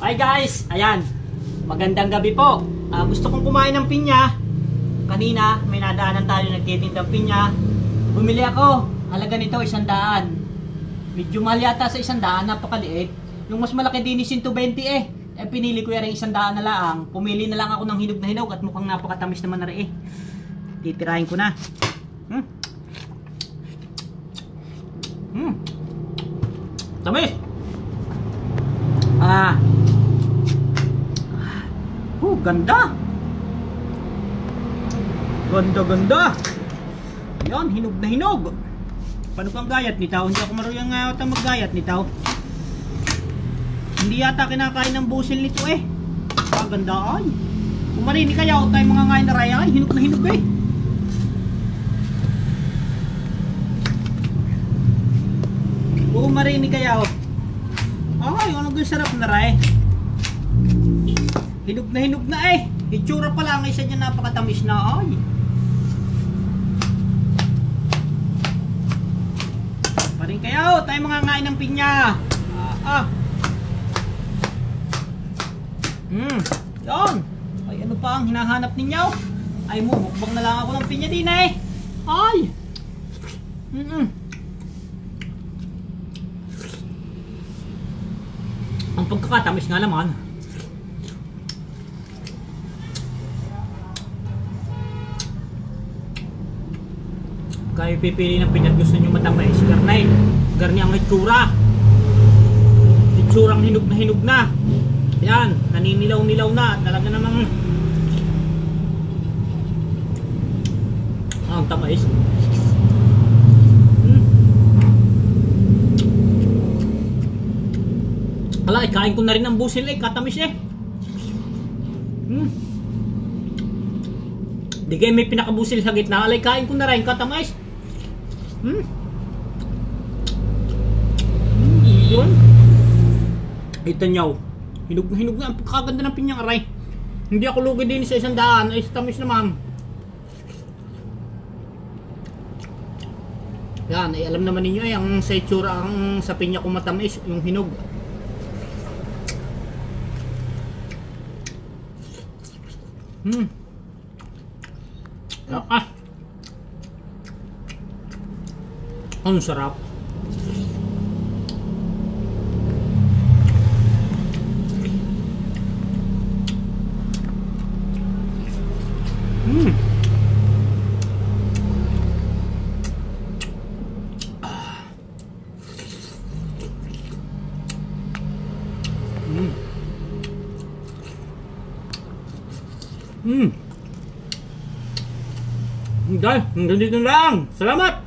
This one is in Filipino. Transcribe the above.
Hi guys! Ayan, magandang gabi po. Gusto kong kumain ng pinya. Kanina may nadaanan tayo nagtitindang pinya. Bumili ako. Halaga nito 100. Medyo mahal yata sa 100, napakaliit. Yung mas malaki din is 120 eh. Pinili ko yung 100 na lang. Pumili na lang ako ng hinog na hinog at mukhang napakatamis naman na rin eh. Titirahin ko na. Tamis! Ganda! Ganda! Yan, hinog na hinog. Paano kang gayat nitaw? Hindi ako marunong nga maggayat nitaw. Hindi yata kinakain ng busil nito eh. Ganda ay. Kung marinig kaya o tayo mga ngayon na raya ay, hinog na hinog eh. Kung marinig kaya o. Ay, ano yung sarap na raya. Hinog na eh. Itsura pa lang isa niya napakatamis na ay. Paring kayo, tayo mga ngain ng pinya. Yan. Ay ano pa ang hinahanap ninyo? Ay mukbang na lang ako ng pinya din eh. Ay. Ang pagkakatamis nga naman. Kayo pipili ng pinya gusto nyo matamis. Garnay. Garni ang itsura. Itsurang hinog na. Yan. Naninilaw-nilaw na. Talaga namang ang tamis. Ala, ikain ko na rin ang busil eh. Katamis eh. Di kayo may pinakabusil sa gitna. Alay, kain ko na rin. Katamis. Yun. Ito nyaw. Hinog na. Ang pagkaganda ng pinyang aray. Hindi ako lugi din sa 100. Ay, tamis naman. Yan. Ay, alam naman ninyo eh. Ang sa itsura, ang sa pinya ko matamis. Yung hinog. Ang sarap. Guys, hanggang dito lang. Salamat!